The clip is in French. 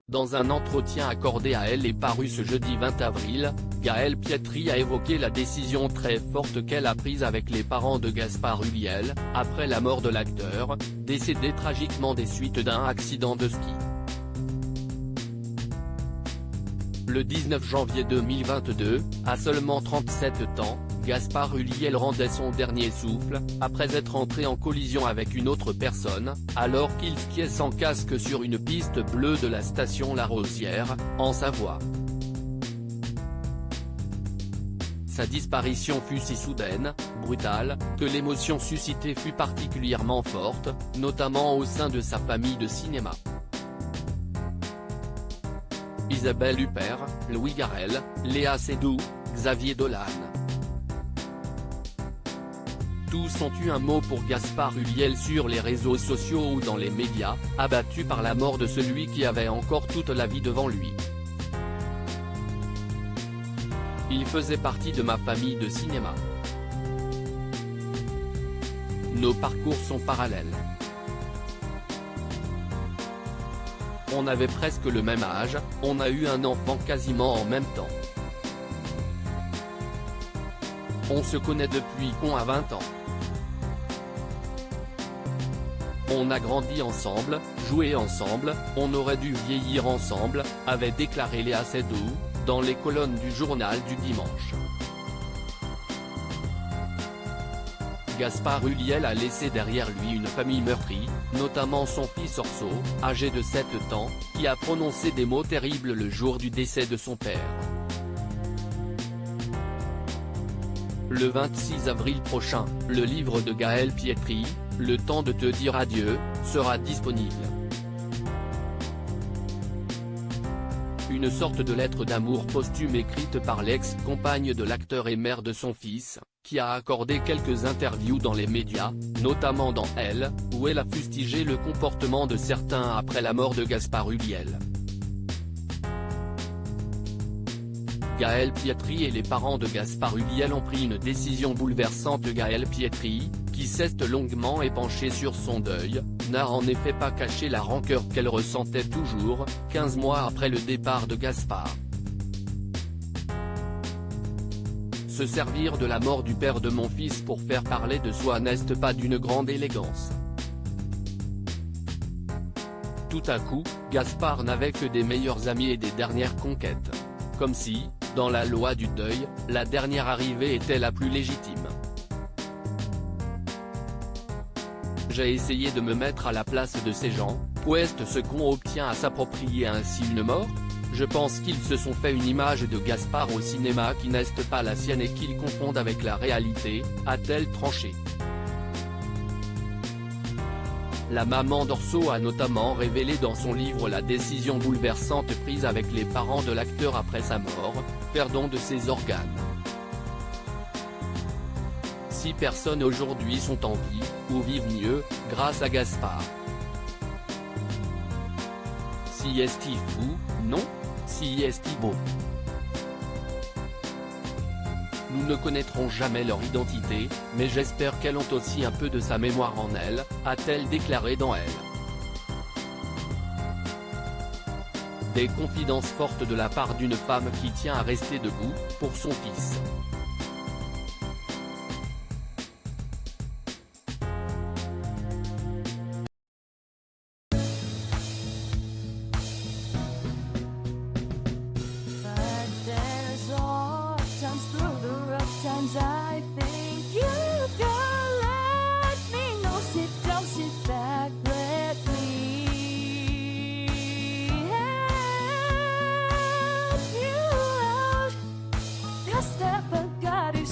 Dans un entretien accordé à Elle et paru ce jeudi 20 avril, Gaëlle Pietri a évoqué la décision très forte qu'elle a prise avec les parents de Gaspard Ulliel, après la mort de l'acteur, décédé tragiquement des suites d'un accident de ski. Le 19 janvier 2022, à seulement 37 ans, Gaspard Ulliel rendait son dernier souffle, après être entré en collision avec une autre personne, alors qu'il skiait sans casque sur une piste bleue de la station La Rosière, en Savoie. Sa disparition fut si soudaine, brutale, que l'émotion suscitée fut particulièrement forte, notamment au sein de sa famille de cinéma. Isabelle Huppert, Louis Garrel, Léa Seydoux, Xavier Dolan. Tous ont eu un mot pour Gaspard Ulliel sur les réseaux sociaux ou dans les médias, abattu par la mort de celui qui avait encore toute la vie devant lui. Il faisait partie de ma famille de cinéma. Nos parcours sont parallèles. On avait presque le même âge, on a eu un enfant quasiment en même temps. On se connaît depuis qu'on a 20 ans. On a grandi ensemble, joué ensemble, on aurait dû vieillir ensemble, avait déclaré Léa Seydoux, dans les colonnes du journal du dimanche. Gaspard Ulliel a laissé derrière lui une famille meurtrie, notamment son fils Orso, âgé de 7 ans, qui a prononcé des mots terribles le jour du décès de son père. Le 26 avril prochain, le livre de Gaëlle Pietri, Le temps de te dire adieu, sera disponible. Une sorte de lettre d'amour posthume écrite par l'ex-compagne de l'acteur et mère de son fils, qui a accordé quelques interviews dans les médias, notamment dans Elle, où elle a fustigé le comportement de certains après la mort de Gaspard Ulliel. Gaëlle Pietri et les parents de Gaspard Ulliel ont pris une décision bouleversante. Gaëlle Pietri, qui s'est longuement épanchée sur son deuil, n'a en effet pas caché la rancœur qu'elle ressentait toujours, 15 mois après le départ de Gaspard. Se servir de la mort du père de mon fils pour faire parler de soi n'est pas d'une grande élégance. Tout à coup, Gaspard n'avait que des meilleurs amis et des dernières conquêtes. Comme si, dans la loi du deuil, la dernière arrivée était la plus légitime. J'ai essayé de me mettre à la place de ces gens, est-ce ce qu'on obtient à s'approprier ainsi une mort? Je pense qu'ils se sont fait une image de Gaspard au cinéma qui n'est pas la sienne et qu'ils confondent avec la réalité, a-t-elle tranché. La maman d'Orso a notamment révélé dans son livre la décision bouleversante prise avec les parents de l'acteur après sa mort, faire don de ses organes. 6 personnes aujourd'hui sont en vie, ou vivent mieux, grâce à Gaspard. Si est-il fou, non? Si est-il beau? Nous ne connaîtrons jamais leur identité, mais j'espère qu'elles ont aussi un peu de sa mémoire en elles, a-t-elle déclaré dans Elle. Des confidences fortes de la part d'une femme qui tient à rester debout, pour son fils. I think you can let me know. Sit down, sit back, let me help you out. Just step, but God is